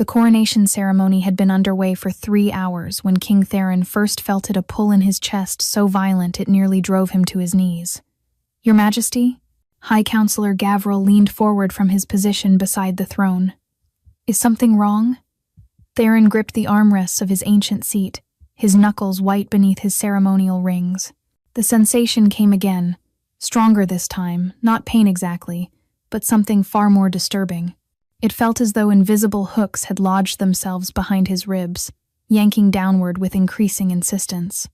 The coronation ceremony had been underway for 3 hours when King Theron first felt a pull in his chest so violent it nearly drove him to his knees. "Your Majesty?" High Counselor Gavril leaned forward from his position beside the throne. "Is something wrong?" Theron gripped the armrests of his ancient seat, his knuckles white beneath his ceremonial rings. The sensation came again, stronger this time, not pain exactly, but something far more disturbing. It felt as though invisible hooks had lodged themselves behind his ribs, yanking downward with increasing insistence.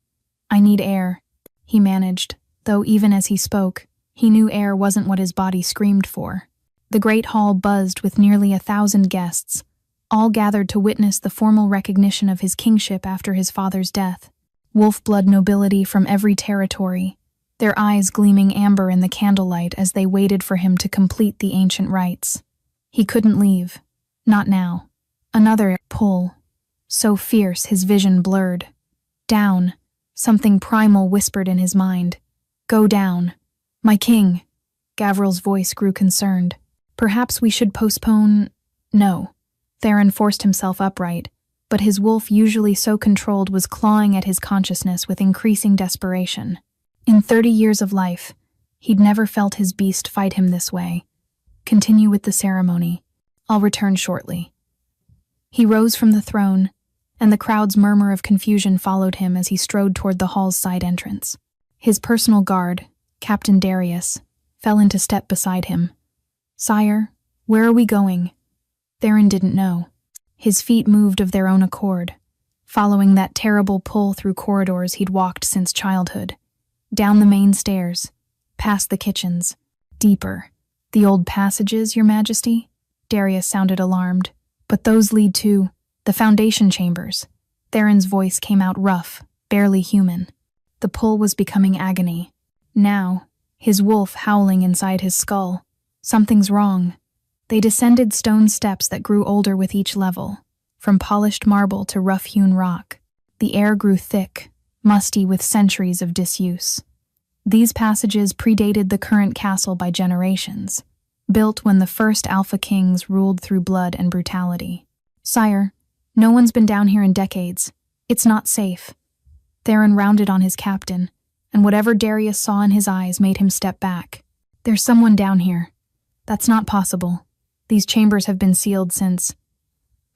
"I need air," he managed, though even as he spoke, he knew air wasn't what his body screamed for. The great hall buzzed with nearly 1,000 guests, all gathered to witness the formal recognition of his kingship after his father's death. Wolf-blood nobility from every territory, their eyes gleaming amber in the candlelight as they waited for him to complete the ancient rites. He couldn't leave. Not now. Another pull. So fierce, his vision blurred. "Down," something primal whispered in his mind. "Go down." "My king." Gavril's voice grew concerned. "Perhaps we should postpone—" "No." Theron forced himself upright, but his wolf, usually so controlled, was clawing at his consciousness with increasing desperation. In 30 years of life, he'd never felt his beast fight him this way. "Continue with the ceremony. I'll return shortly." He rose from the throne, and the crowd's murmur of confusion followed him as he strode toward the hall's side entrance. His personal guard, Captain Darius, fell into step beside him. "Sire, where are we going?" Theron didn't know. His feet moved of their own accord, following that terrible pull through corridors he'd walked since childhood. Down the main stairs, past the kitchens, deeper. "The old passages, Your Majesty?" Darius sounded alarmed. "But those lead to the foundation chambers." Theron's voice came out rough, barely human. The pull was becoming agony. Now, his wolf howling inside his skull. Something's wrong. They descended stone steps that grew older with each level, from polished marble to rough-hewn rock. The air grew thick, musty with centuries of disuse. These passages predated the current castle by generations, built when the first Alpha Kings ruled through blood and brutality. "Sire, no one's been down here in decades. It's not safe." Theron rounded on his captain, and whatever Darius saw in his eyes made him step back. "There's someone down here. That's not possible. These chambers have been sealed since—"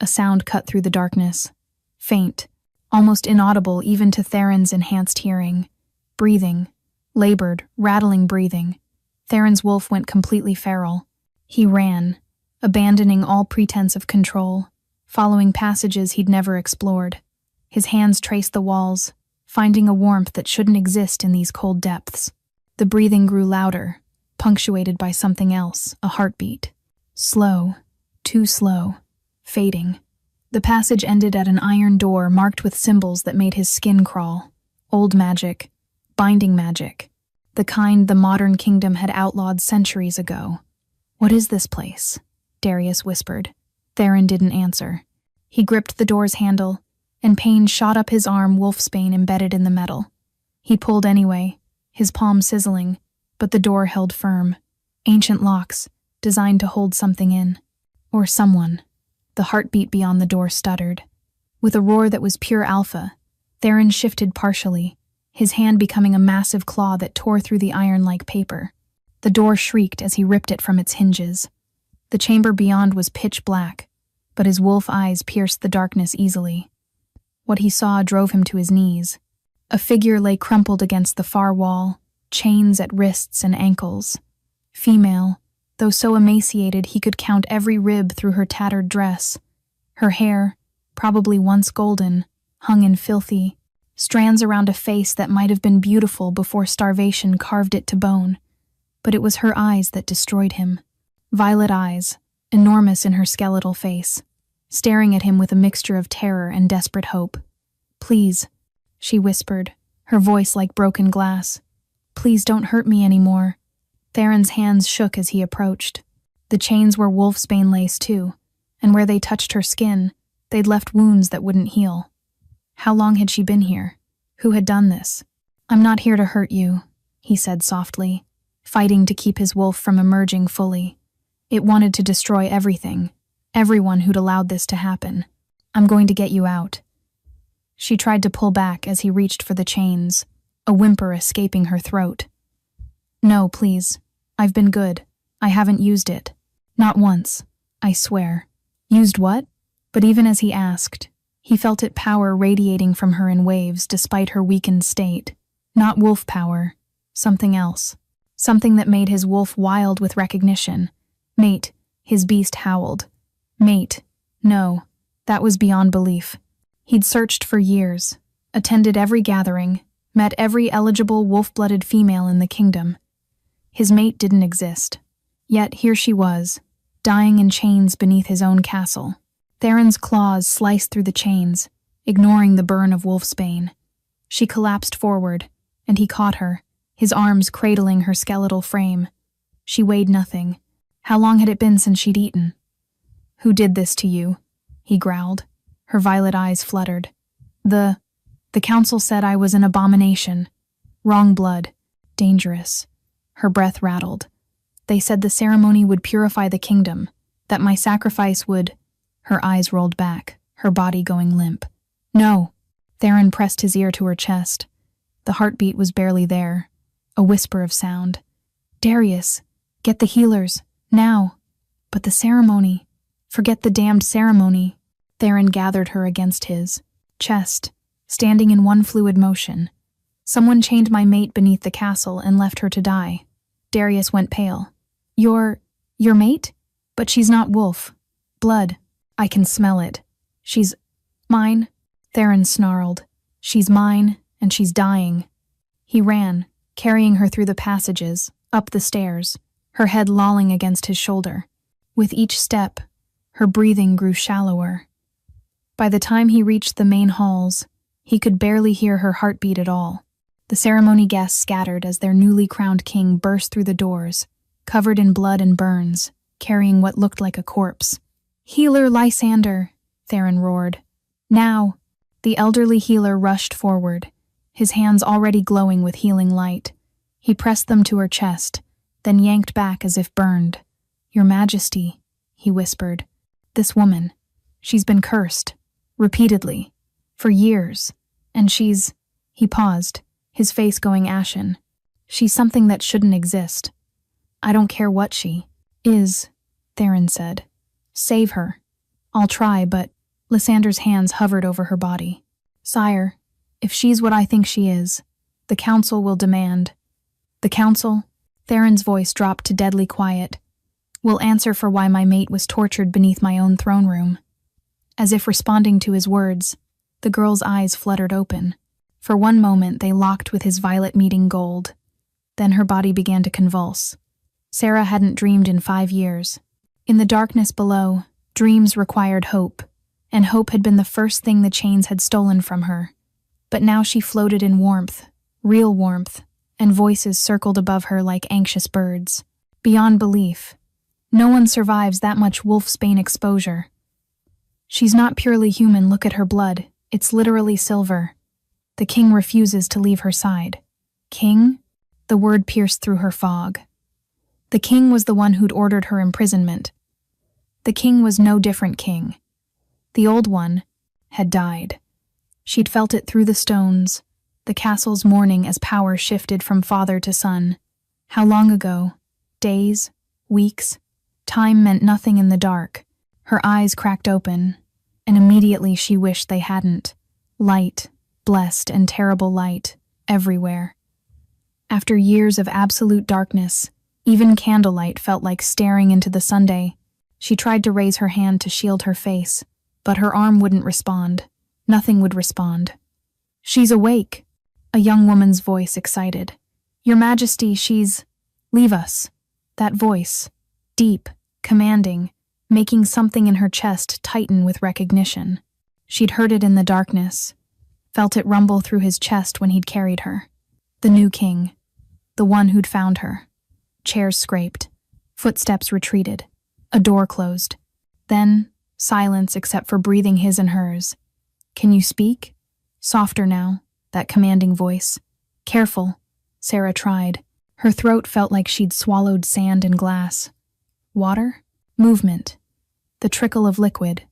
A sound cut through the darkness, faint, almost inaudible even to Theron's enhanced hearing. Breathing. Labored, rattling breathing. Theron's wolf went completely feral. He ran, abandoning all pretense of control, following passages he'd never explored. His hands traced the walls, finding a warmth that shouldn't exist in these cold depths. The breathing grew louder, punctuated by something else, a heartbeat. Slow, too slow, fading. The passage ended at an iron door marked with symbols that made his skin crawl. Old magic. Binding magic, the kind the modern kingdom had outlawed centuries ago. "What is this place?" Darius whispered. Theron didn't answer. He gripped the door's handle, and pain shot up his arm, wolfsbane embedded in the metal. He pulled anyway, his palm sizzling, but the door held firm. Ancient locks, designed to hold something in. Or someone. The heartbeat beyond the door stuttered. With a roar that was pure alpha, Theron shifted partially, his hand becoming a massive claw that tore through the iron like paper. The door shrieked as he ripped it from its hinges. The chamber beyond was pitch black, but his wolf eyes pierced the darkness easily. What he saw drove him to his knees. A figure lay crumpled against the far wall, chains at wrists and ankles. Female, though so emaciated he could count every rib through her tattered dress. Her hair, probably once golden, hung in filthy strands around a face that might have been beautiful before starvation carved it to bone. But it was her eyes that destroyed him. Violet eyes, enormous in her skeletal face, staring at him with a mixture of terror and desperate hope. "Please," she whispered, her voice like broken glass. "Please don't hurt me anymore." Theron's hands shook as he approached. The chains were wolfsbane lace too, and where they touched her skin, they'd left wounds that wouldn't heal. How long had she been here? Who had done this? "I'm not here to hurt you," he said softly, fighting to keep his wolf from emerging fully. It wanted to destroy everything, Everyone who'd allowed this to happen. I'm going to get you out. She tried to pull back as he reached for the chains, a whimper escaping her throat. No, please. I've been good. I haven't used it. Not once, I swear. Used what? But even as he asked, he felt its power radiating from her in waves despite her weakened state. Not wolf power. Something else. Something that made his wolf wild with recognition. Mate, his beast howled. Mate. No, that was beyond belief. He'd searched for years, attended every gathering, met every eligible wolf-blooded female in the kingdom. His mate didn't exist. Yet here she was, dying in chains beneath his own castle. Theron's claws sliced through the chains, ignoring the burn of wolfsbane. She collapsed forward, and he caught her, his arms cradling her skeletal frame. She weighed nothing. How long had it been since she'd eaten? Who did this to you? He growled. Her violet eyes fluttered. The council said I was an abomination. Wrong blood. Dangerous. Her breath rattled. They said the ceremony would purify the kingdom, that my sacrifice would... Her eyes rolled back, her body going limp. No. Theron pressed his ear to her chest. The heartbeat was barely there. A whisper of sound. Darius, get the healers, now. But the ceremony. Forget the damned ceremony. Theron gathered her against his chest, standing in one fluid motion. Someone chained my mate beneath the castle and left her to die. Darius went pale. Your mate? But she's not wolf. Blood. I can smell it. She's mine. Theron snarled. She's mine, and she's dying. He ran, carrying her through the passages, up the stairs, her head lolling against his shoulder. With each step, her breathing grew shallower. By the time he reached the main halls, he could barely hear her heartbeat at all. The ceremony guests scattered as their newly crowned king burst through the doors, covered in blood and burns, carrying what looked like a corpse. Healer Lysander, Theron roared. Now! The elderly healer rushed forward, his hands already glowing with healing light. He pressed them to her chest, then yanked back as if burned. Your Majesty, he whispered. This woman, she's been cursed. Repeatedly. For years. And she's... He paused, his face going ashen. She's something that shouldn't exist. I don't care what she is, Theron said. Save her. I'll try, but... Lysander's hands hovered over her body. Sire, if she's what I think she is, the council will demand. The council? Theron's voice dropped to deadly quiet. Will answer for why my mate was tortured beneath my own throne room. As if responding to his words, the girl's eyes fluttered open. For one moment they locked with his violet meeting gold. Then her body began to convulse. Sarah hadn't dreamed in 5 years. In the darkness below, dreams required hope, and hope had been the first thing the chains had stolen from her. But now she floated in warmth, real warmth, and voices circled above her like anxious birds. Beyond belief. No one survives that much wolfsbane exposure. She's not purely human, look at her blood. It's literally silver. The king refuses to leave her side. King? The word pierced through her fog. The king was the one who'd ordered her imprisonment. The king was no different king. The old one had died. She'd felt it through the stones, the castle's mourning as power shifted from father to son. How long ago? Days? Weeks? Time meant nothing in the dark. Her eyes cracked open, and immediately she wished they hadn't. Light, blessed and terrible light, everywhere. After years of absolute darkness, even candlelight felt like staring into the Sunday. She tried to raise her hand to shield her face, but her arm wouldn't respond. Nothing would respond. She's awake, a young woman's voice excited. Your Majesty, she's... Leave us. That voice, deep, commanding, making something in her chest tighten with recognition. She'd heard it in the darkness, felt it rumble through his chest when he'd carried her. The new king, the one who'd found her. Chairs scraped, footsteps retreated, a door closed. Then, silence except for breathing his and hers. Can you speak? Softer now, that commanding voice. Careful, Sarah tried. Her throat felt like she'd swallowed sand and glass. Water? Movement. the trickle of liquid,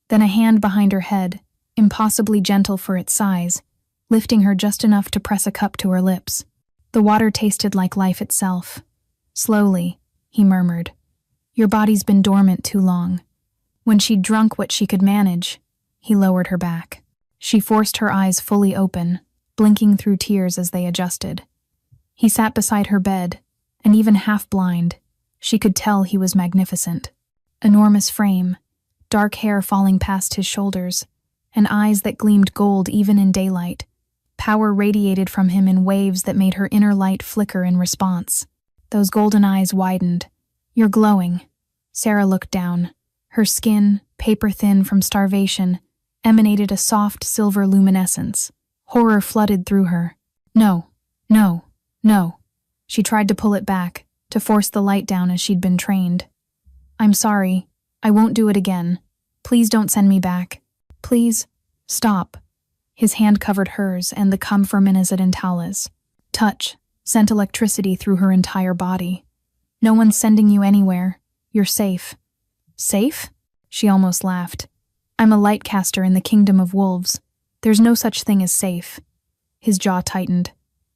then a hand behind her head, impossibly gentle for its size, lifting her just enough to press a cup to her lips. The water tasted like life itself. Slowly, he murmured, "Your body's been dormant too long." When she'd drunk what she could manage, he lowered her back. She forced her eyes fully open, blinking through tears as they adjusted. He sat beside her bed, and even half-blind, she could tell he was magnificent. Enormous frame, dark hair falling past his shoulders, and eyes that gleamed gold even in daylight. Power radiated from him in waves that made her inner light flicker in response. Those golden eyes widened. "You're glowing." Sarah looked down. Her skin, paper-thin from starvation, emanated a soft silver luminescence. Horror flooded through her. "No, no, no." She tried to pull it back, to force the light down as she'd been trained. "I'm sorry. I won't do it again. Please don't send me back. Please, stop." His hand covered hers, and the cum for Minazet and Tala's touch sent electricity through her entire body. "No one's sending you anywhere. You're safe." "Safe?" She almost laughed. "I'm a light caster in the kingdom of wolves. There's no such thing as safe." His jaw tightened.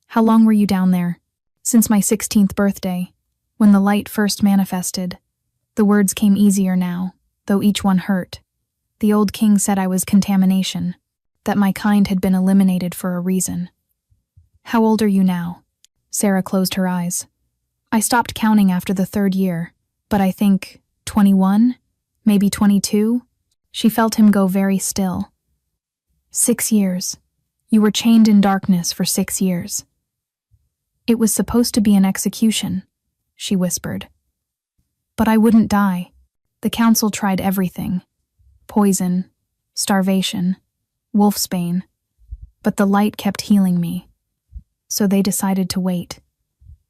"How long were you down there?" "Since my 16th birthday, when the light first manifested." The words came easier now, though each one hurt. "The old king said I was contamination, that my kind had been eliminated for a reason." "How old are you now?" Sarah closed her eyes. "I stopped counting after the 3rd year, but I think 21, maybe 22. She felt him go very still. 6 years. You were chained in darkness for 6 years. "It was supposed to be an execution," she whispered. "But I wouldn't die. The council tried everything. Poison, starvation, wolfsbane. But the light kept healing me. So they decided to wait.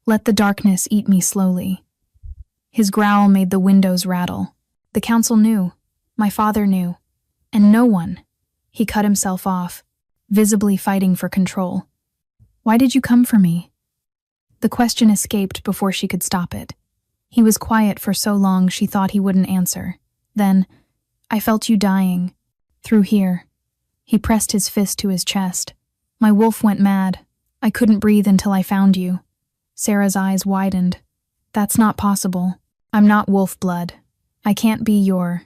Let the darkness eat me slowly." His growl made the windows rattle. "The council knew. My father knew. And no one." He cut himself off, visibly fighting for control. "Why did you come for me?" The question escaped before she could stop it. He was quiet for so long she thought he wouldn't answer. Then, "I felt you dying. Through here." He pressed his fist to his chest. "My wolf went mad. I couldn't breathe until I found you." Sarah's eyes widened. "That's not possible. I'm not wolf blood. I can't be your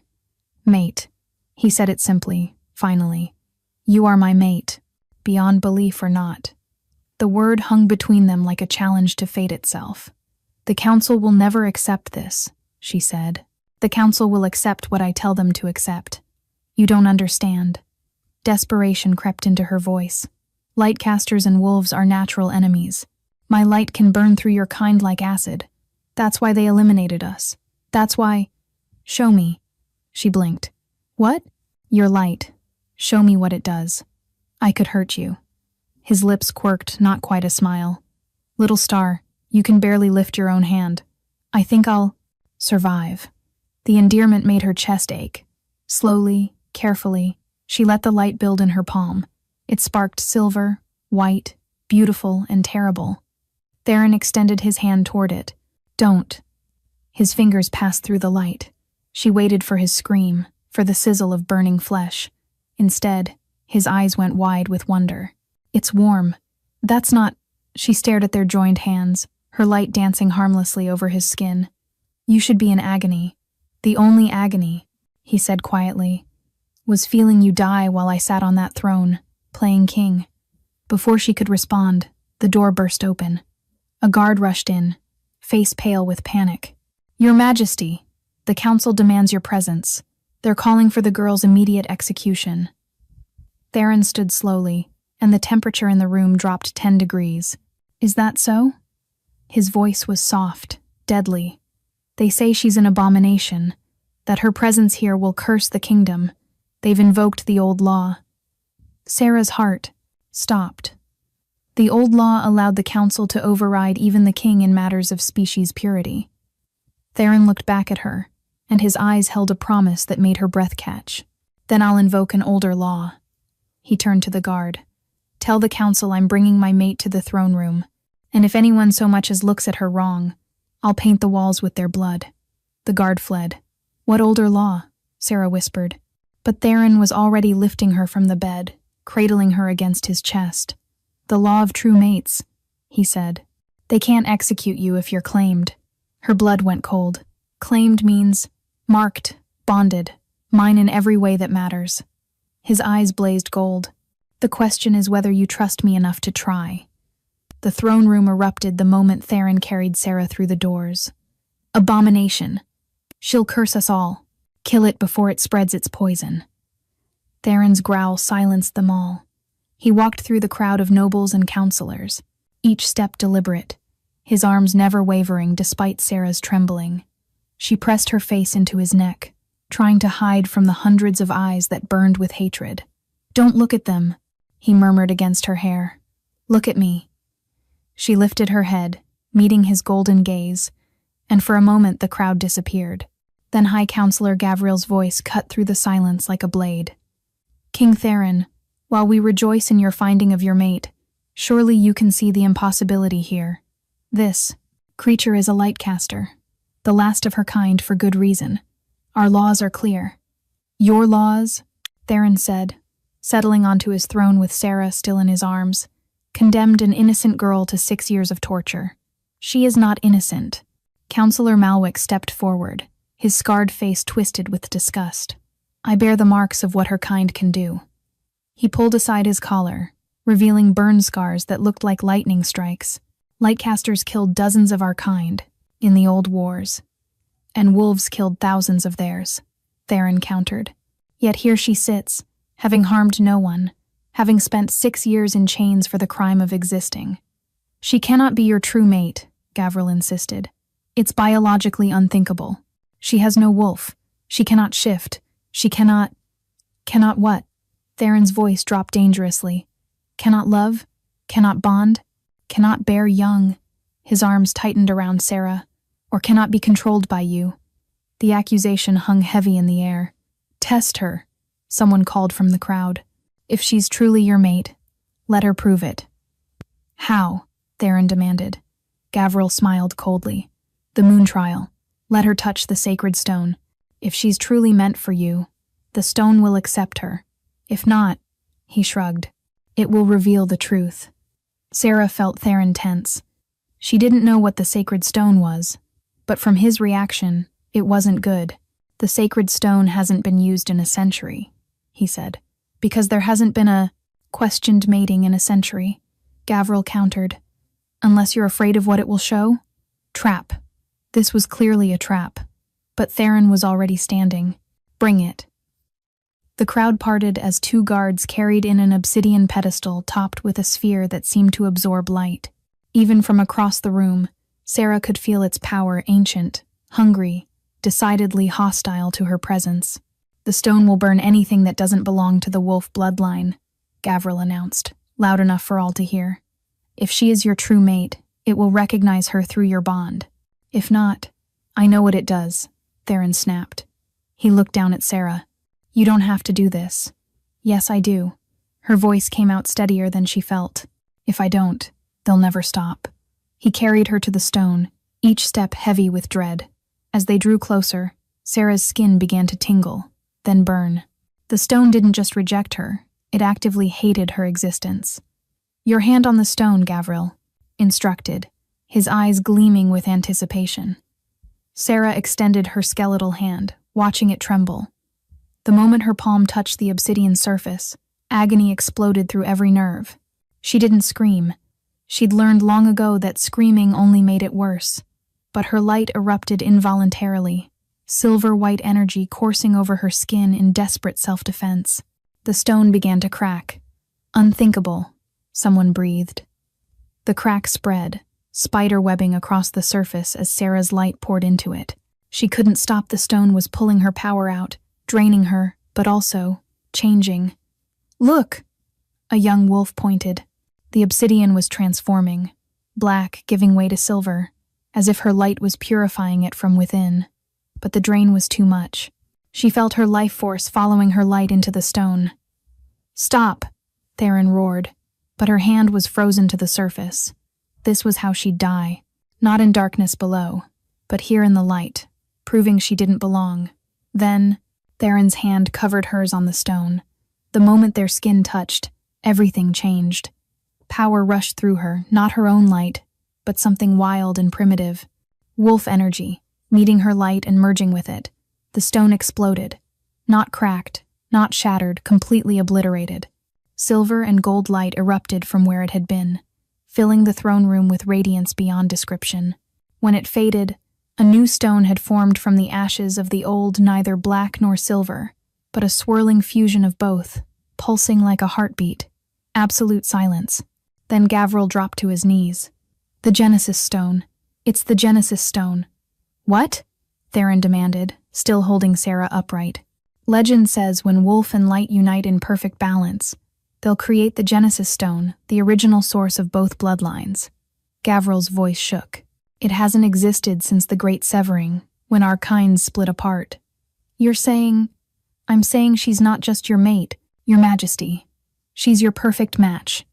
mate." He said it simply, finally. "You are my mate, beyond belief or not." The word hung between them like a challenge to fate itself. "The council will never accept this," she said. "The council will accept what I tell them to accept. You don't understand." Desperation crept into her voice. "Lightcasters and wolves are natural enemies. My light can burn through your kind like acid. That's why they eliminated us. That's why—" "Show me." She blinked. "What?" "Your light. Show me what it does. I could hurt you." His lips quirked, not quite a smile. "Little star, you can barely lift your own hand. I think I'll survive." The endearment made her chest ache. Slowly, carefully, she let the light build in her palm. It sparked silver, white, beautiful, and terrible. Theron extended his hand toward it. "Don't." His fingers passed through the light. She waited for his scream, for the sizzle of burning flesh. Instead, his eyes went wide with wonder. "It's warm. That's not—" She stared at their joined hands, her light dancing harmlessly over his skin. "You should be in agony. The only agony," he said quietly, "was feeling you die while I sat on that throne, playing king." Before she could respond, the door burst open. A guard rushed in, face pale with panic. "Your Majesty, the council demands your presence. They're calling for the girl's immediate execution." Theron stood slowly, and the temperature in the room dropped 10 degrees. "Is that so?" His voice was soft, deadly. "They say she's an abomination, that her presence here will curse the kingdom. They've invoked the old law." Sarah's heart stopped. The old law allowed the council to override even the king in matters of species purity. Theron looked back at her, and his eyes held a promise that made her breath catch. "Then I'll invoke an older law." He turned to the guard. "Tell the council I'm bringing my mate to the throne room, and if anyone so much as looks at her wrong, I'll paint the walls with their blood." The guard fled. "What older law?" Sarah whispered. But Theron was already lifting her from the bed, cradling her against his chest. The law of true mates, he said. They can't execute you if you're claimed. Her blood went cold. Claimed means marked, bonded, mine in every way that matters. His eyes blazed gold. The question is whether you trust me enough to try. The throne room erupted the moment Theron carried Sarah through the doors. Abomination. She'll curse us all. Kill it before it spreads its poison. Theron's growl silenced them all. He walked through the crowd of nobles and counselors, each step deliberate, his arms never wavering despite Sarah's trembling. She pressed her face into his neck, trying to hide from the hundreds of eyes that burned with hatred. "Don't look at them," he murmured against her hair. "Look at me." She lifted her head, meeting his golden gaze, and for a moment the crowd disappeared. Then High Counselor Gavriel's voice cut through the silence like a blade. "King Theron, while we rejoice in your finding of your mate, surely you can see the impossibility here. This creature is a lightcaster, the last of her kind for good reason. Our laws are clear." "Your laws?" Theron said, settling onto his throne with Sarah still in his arms, condemned an innocent girl to 6 years of torture. "She is not innocent." Counselor Malwick stepped forward, his scarred face twisted with disgust. "I bear the marks of what her kind can do." He pulled aside his collar, revealing burn scars that looked like lightning strikes. "Lightcasters killed dozens of our kind in the old wars, and wolves killed thousands of theirs," Theron countered. "Yet here she sits, having harmed no one, having spent 6 years in chains for the crime of existing." "She cannot be your true mate," Gavriel insisted. "It's biologically unthinkable. She has no wolf. She cannot shift. She cannot—" "Cannot what?" Theron's voice dropped dangerously. "Cannot love? Cannot bond? Cannot bear young?" His arms tightened around Sarah. "Or cannot be controlled by you?" The accusation hung heavy in the air. "Test her," someone called from the crowd. "If she's truly your mate, let her prove it." "How?" Theron demanded. Gavriel smiled coldly. "The moon trial. Let her touch the sacred stone. If she's truly meant for you, the stone will accept her. If not," he shrugged, "it will reveal the truth." Sarah felt Theron tense. She didn't know what the sacred stone was, but from his reaction, it wasn't good. "The sacred stone hasn't been used in a century," he said. "Because there hasn't been a questioned mating in a century," Gavriel countered. "Unless you're afraid of what it will show?" Trap. This was clearly a trap. But Theron was already standing. "Bring it." The crowd parted as 2 guards carried in an obsidian pedestal topped with a sphere that seemed to absorb light. Even from across the room, Sarah could feel its power, ancient, hungry, decidedly hostile to her presence. "The stone will burn anything that doesn't belong to the wolf bloodline," Gavriel announced, loud enough for all to hear. "If she is your true mate, it will recognize her through your bond. If not, I know what it does," Theron snapped. He looked down at Sarah. "You don't have to do this." "Yes, I do." Her voice came out steadier than she felt. "If I don't, they'll never stop." He carried her to the stone, each step heavy with dread. As they drew closer, Sarah's skin began to tingle, then burn. The stone didn't just reject her, it actively hated her existence. "Your hand on the stone, Gavriel," instructed, his eyes gleaming with anticipation. Sarah extended her skeletal hand, watching it tremble. The moment her palm touched the obsidian surface, agony exploded through every nerve. She didn't scream. She'd learned long ago that screaming only made it worse. But her light erupted involuntarily, silver-white energy coursing over her skin in desperate self-defense. The stone began to crack. "Unthinkable," someone breathed. The crack spread, spider-webbing across the surface as Sarah's light poured into it. She couldn't stop. The stone was pulling her power out, draining her, but also changing. "Look!" A young wolf pointed. The obsidian was transforming, black giving way to silver, as if her light was purifying it from within. But the drain was too much. She felt her life force following her light into the stone. "Stop!" Theron roared, but her hand was frozen to the surface. This was how she'd die, not in darkness below, but here in the light, proving she didn't belong. Then, Theron's hand covered hers on the stone. The moment their skin touched, everything changed. Power rushed through her, not her own light, but something wild and primitive. Wolf energy, meeting her light and merging with it. The stone exploded. Not cracked, not shattered, completely obliterated. Silver and gold light erupted from where it had been, filling the throne room with radiance beyond description. When it faded, a new stone had formed from the ashes of the old, neither black nor silver, but a swirling fusion of both, pulsing like a heartbeat. Absolute silence. Then Gavril dropped to his knees. The Genesis Stone. It's the Genesis Stone. What? Theron demanded, still holding Sarah upright. Legend says when wolf and light unite in perfect balance, they'll create the Genesis Stone, the original source of both bloodlines. Gavril's voice shook. It hasn't existed since the Great Severing, when our kinds split apart. You're saying... I'm saying she's not just your mate, your majesty. She's your perfect match,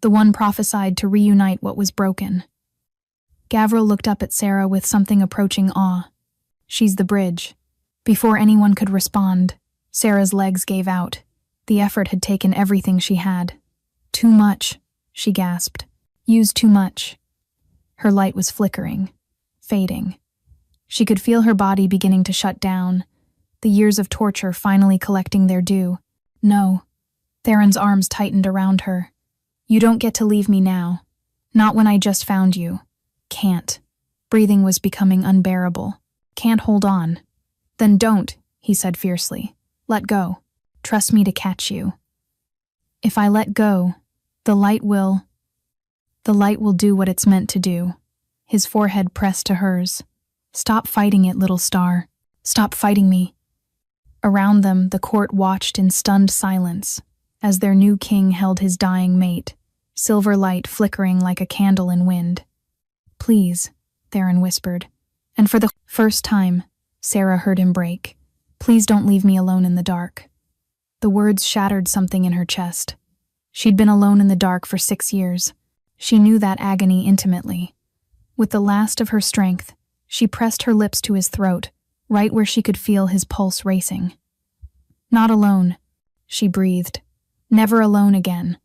the one prophesied to reunite what was broken. Gavril looked up at Sarah with something approaching awe. She's the bridge. Before anyone could respond, Sarah's legs gave out. The effort had taken everything she had. Too much, she gasped. Used too much. Her light was flickering, fading. She could feel her body beginning to shut down, the years of torture finally collecting their due. No. Theron's arms tightened around her. You don't get to leave me now. Not when I just found you. Can't. Breathing was becoming unbearable. Can't hold on. Then don't, he said fiercely. Let go. Trust me to catch you. If I let go, the light will do what it's meant to do. His forehead pressed to hers. Stop fighting it, little star. Stop fighting me. Around them, the court watched in stunned silence as their new king held his dying mate, silver light flickering like a candle in wind. Please, Theron whispered, and for the first time, Sarah heard him break. Please don't leave me alone in the dark. The words shattered something in her chest. She'd been alone in the dark for 6 years. She knew that agony intimately. With the last of her strength, she pressed her lips to his throat, right where she could feel his pulse racing. Not alone, she breathed. Never alone again.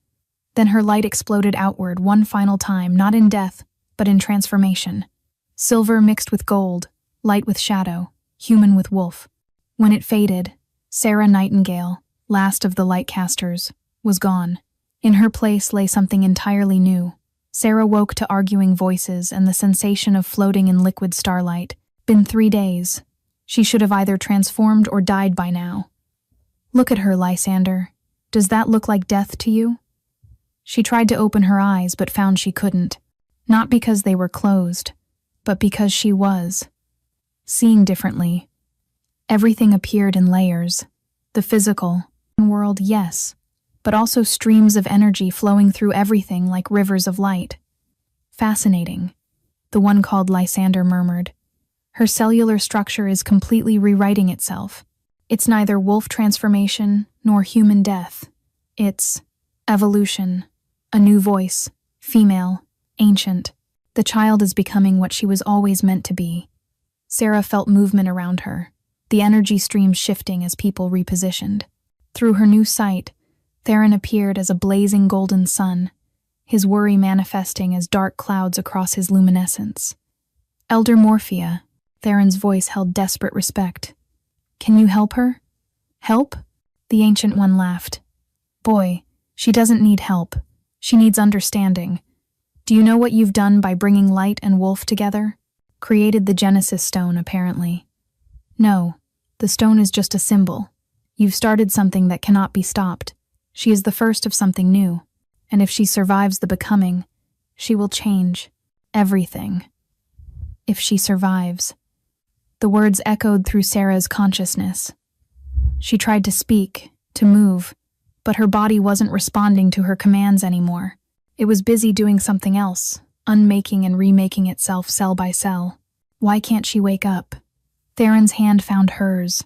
Then her light exploded outward one final time, not in death, but in transformation. Silver mixed with gold, light with shadow, human with wolf. When it faded, Sarah Nightingale, last of the Lightcasters, was gone. In her place lay something entirely new. Sarah woke to arguing voices and the sensation of floating in liquid starlight. Been 3 days. She should have either transformed or died by now. Look at her, Lysander. Does that look like death to you? She tried to open her eyes but found she couldn't. Not because they were closed, but because she was. Seeing differently. Everything appeared in layers. The physical world, yes, but also streams of energy flowing through everything like rivers of light. Fascinating, the one called Lysander murmured. Her cellular structure is completely rewriting itself. It's neither wolf transformation nor human death. It's evolution, a new voice, female, ancient. The child is becoming what she was always meant to be. Sarah felt movement around her, the energy stream shifting as people repositioned. Through her new sight, Theron appeared as a blazing golden sun, his worry manifesting as dark clouds across his luminescence. Elder Morphia, Theron's voice held desperate respect. Can you help her? Help? The Ancient One laughed. Boy, she doesn't need help. She needs understanding. Do you know what you've done by bringing light and wolf together? Created the Genesis Stone, apparently. No, the stone is just a symbol. You've started something that cannot be stopped. She is the first of something new, and if she survives the becoming, she will change everything. If she survives. The words echoed through Sarah's consciousness. She tried to speak, to move, but her body wasn't responding to her commands anymore. It was busy doing something else, unmaking and remaking itself cell by cell. Why can't she wake up? Theron's hand found hers,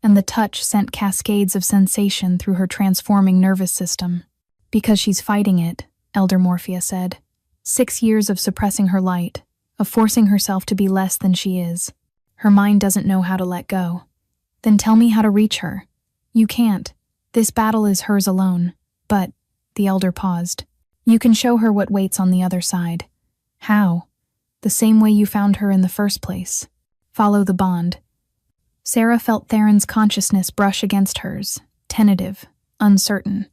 and the touch sent cascades of sensation through her transforming nervous system. Because she's fighting it, Elder Morphia said. 6 years of suppressing her light, of forcing herself to be less than she is. Her mind doesn't know how to let go. Then tell me how to reach her. You can't. This battle is hers alone. But, the elder paused, you can show her what waits on the other side. How? The same way you found her in the first place. Follow the bond. Sarah felt Theron's consciousness brush against hers, tentative, uncertain.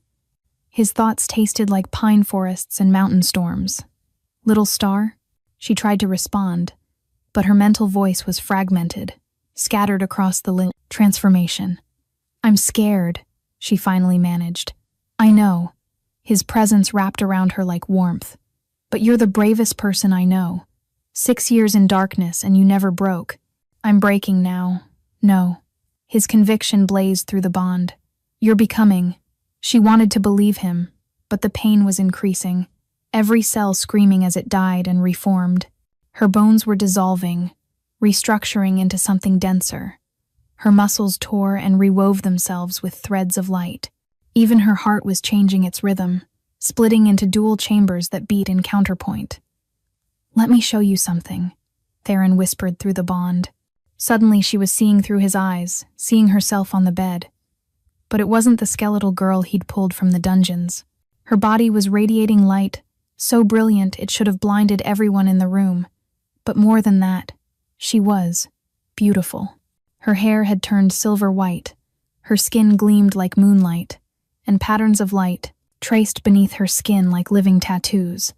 His thoughts tasted like pine forests and mountain storms. Little star? She tried to respond, but her mental voice was fragmented, scattered across the transformation. I'm scared, she finally managed. I know. His presence wrapped around her like warmth. But you're the bravest person I know. 6 years in darkness and you never broke. I'm breaking now. No. His conviction blazed through the bond. You're becoming. She wanted to believe him, but the pain was increasing, every cell screaming as it died and reformed. Her bones were dissolving, restructuring into something denser. Her muscles tore and rewove themselves with threads of light. Even her heart was changing its rhythm, splitting into dual chambers that beat in counterpoint. Let me show you something, Theron whispered through the bond. Suddenly she was seeing through his eyes, seeing herself on the bed. But it wasn't the skeletal girl he'd pulled from the dungeons. Her body was radiating light, so brilliant it should have blinded everyone in the room. But more than that, she was beautiful. Her hair had turned silver white, her skin gleamed like moonlight, and patterns of light traced beneath her skin like living tattoos.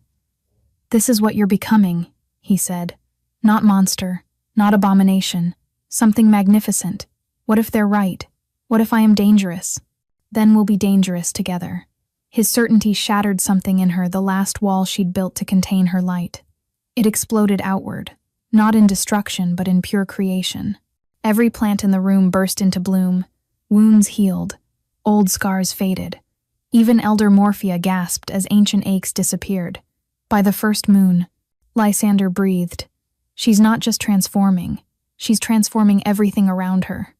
This is what you're becoming, he said. Not monster, not abomination, something magnificent. What if they're right? What if I am dangerous? Then we'll be dangerous together. His certainty shattered something in her, the last wall she'd built to contain her light. It exploded outward, not in destruction but in pure creation. Every plant in the room burst into bloom, wounds healed, old scars faded. Even Elder Morphia gasped as ancient aches disappeared. By the first moon, Lysander breathed. She's not just transforming, she's transforming everything around her.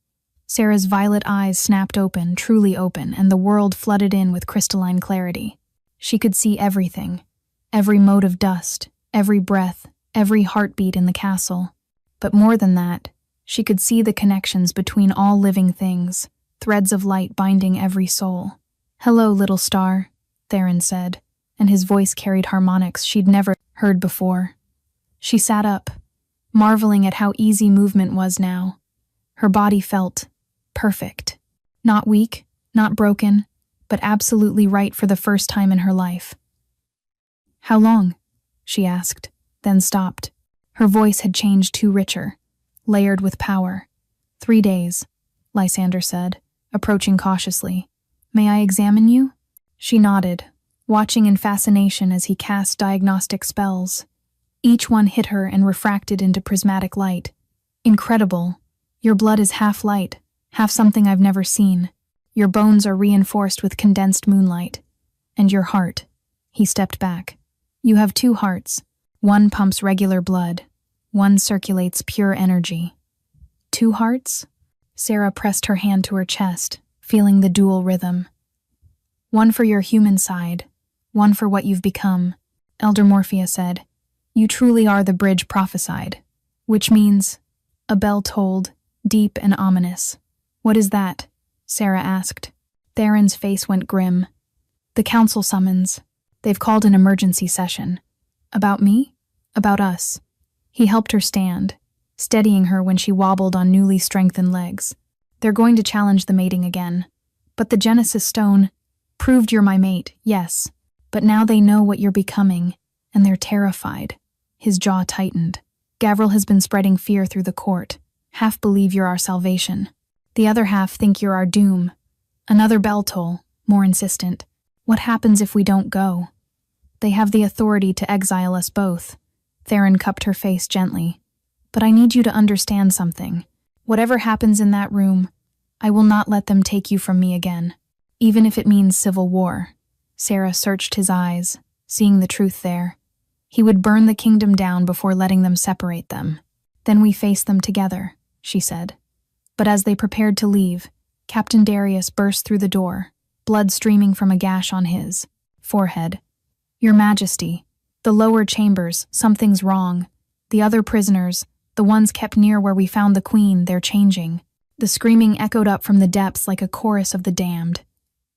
Sarah's violet eyes snapped open, truly open, and the world flooded in with crystalline clarity. She could see everything, every mote of dust, every breath, every heartbeat in the castle. But more than that, she could see the connections between all living things, threads of light binding every soul. Hello, little star, Theron said, and his voice carried harmonics she'd never heard before. She sat up, marveling at how easy movement was now. Her body felt perfect. Not weak, not broken, but absolutely right for the first time in her life. How long? She asked, then stopped. Her voice had changed too richer, layered with power. 3 days, Lysander said, approaching cautiously. May I examine you? She nodded, watching in fascination as he cast diagnostic spells. Each one hit her and refracted into prismatic light. Incredible. Your blood is half light, half something I've never seen. Your bones are reinforced with condensed moonlight. And your heart. He stepped back. You have 2 hearts. One pumps regular blood. One circulates pure energy. 2 hearts? Sarah pressed her hand to her chest, feeling the dual rhythm. One for your human side, one for what you've become, Elder Morphia said. You truly are the bridge prophesied. Which means, a bell tolled, deep and ominous. What is that? Sarah asked. Theron's face went grim. The council summons. They've called an emergency session. About me? About us. He helped her stand, steadying her when she wobbled on newly strengthened legs. They're going to challenge the mating again. But the Genesis Stone proved you're my mate, yes. But now they know what you're becoming, and they're terrified. His jaw tightened. Gavril has been spreading fear through the court. Half believe you're our salvation. The other half think you're our doom. Another bell toll, more insistent. What happens if we don't go? They have the authority to exile us both. Theron cupped her face gently. But I need you to understand something. Whatever happens in that room, I will not let them take you from me again. Even if it means civil war. Sarah searched his eyes, seeing the truth there. He would burn the kingdom down before letting them separate them. Then we face them together, she said. But as they prepared to leave, Captain Darius burst through the door, blood streaming from a gash on his forehead. Your Majesty, the lower chambers, something's wrong. The other prisoners, the ones kept near where we found the Queen, they're changing. The screaming echoed up from the depths like a chorus of the damned.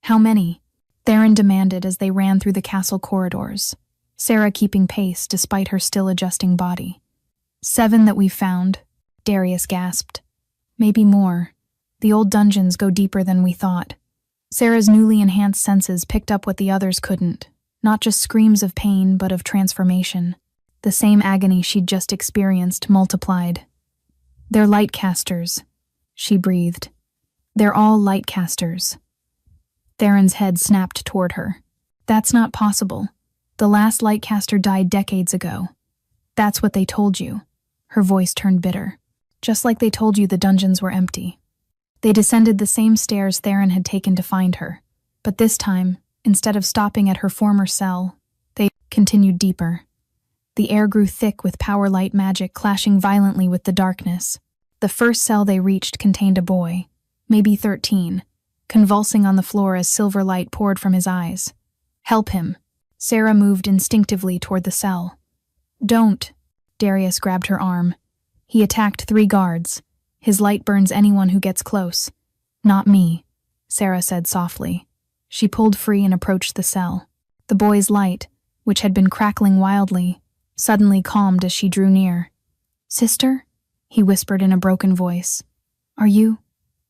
How many? Theron demanded as they ran through the castle corridors, Sarah keeping pace despite her still adjusting body. 7 that we've found, Darius gasped. Maybe more. The old dungeons go deeper than we thought. Sarah's newly enhanced senses picked up what the others couldn't, not just screams of pain but of transformation. The same agony she'd just experienced multiplied. They're lightcasters, she breathed. They're all lightcasters. Theron's head snapped toward her. That's not possible. The last lightcaster died decades ago. That's what they told you. Her voice turned bitter. Just like they told you the dungeons were empty. They descended the same stairs Theron had taken to find her. But this time, instead of stopping at her former cell, they continued deeper. The air grew thick with power light magic clashing violently with the darkness. The first cell they reached contained a boy, maybe 13, convulsing on the floor as silver light poured from his eyes. Help him. Sarah moved instinctively toward the cell. Don't. Darius grabbed her arm. He attacked 3 guards. His light burns anyone who gets close. Not me, Sarah said softly. She pulled free and approached the cell. The boy's light, which had been crackling wildly, suddenly calmed as she drew near. Sister? He whispered in a broken voice. Are you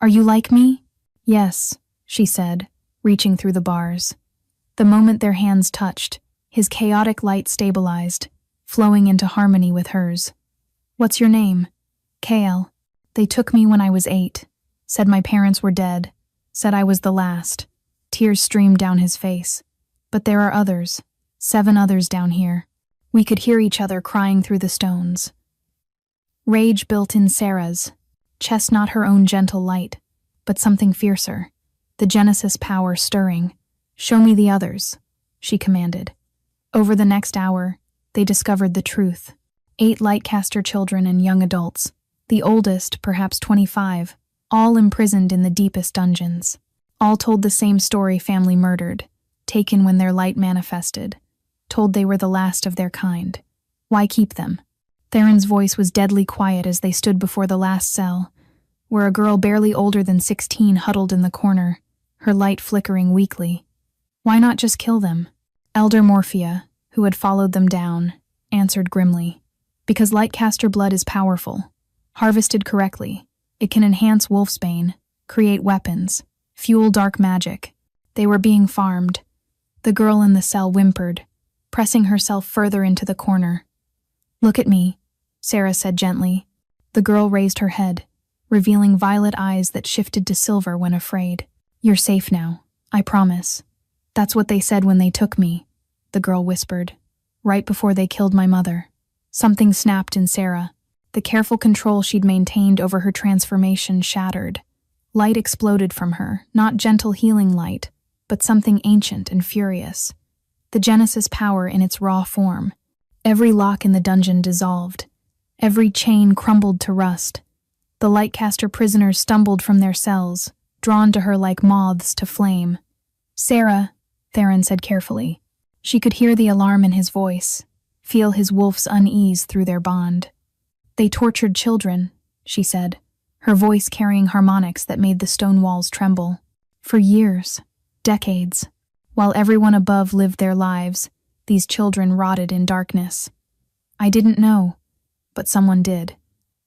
like me? Yes, she said, reaching through the bars. The moment their hands touched, his chaotic light stabilized, flowing into harmony with hers. What's your name? Kael. They took me when I was 8, said my parents were dead, said I was the last. Tears streamed down his face. But there are others, 7 others down here. We could hear each other crying through the stones. Rage built in Sarah's chest, not her own gentle light, but something fiercer, the Genesis power stirring. Show me the others, she commanded. Over the next hour, they discovered the truth. 8 Lightcaster children and young adults, the oldest, perhaps 25, all imprisoned in the deepest dungeons. All told the same story: family murdered, taken when their light manifested, told they were the last of their kind. Why keep them? Theron's voice was deadly quiet as they stood before the last cell, where a girl barely older than 16 huddled in the corner, her light flickering weakly. Why not just kill them? Elder Morphia, who had followed them down, answered grimly. Because Lightcaster blood is powerful. Harvested correctly, it can enhance Wolfsbane, create weapons, fuel dark magic. They were being farmed. The girl in the cell whimpered, pressing herself further into the corner. Look at me, Sarah said gently. The girl raised her head, revealing violet eyes that shifted to silver when afraid. You're safe now, I promise. That's what they said when they took me, the girl whispered, right before they killed my mother. Something snapped in Sarah. The careful control she'd maintained over her transformation shattered. Light exploded from her, not gentle healing light, but something ancient and furious. The Genesis power in its raw form. Every lock in the dungeon dissolved. Every chain crumbled to rust. The Lightcaster prisoners stumbled from their cells, drawn to her like moths to flame. Sarah, Theron said carefully. She could hear the alarm in his voice, feel his wolf's unease through their bond. They tortured children, she said, her voice carrying harmonics that made the stone walls tremble. For years, decades, while everyone above lived their lives, these children rotted in darkness. I didn't know, but someone did.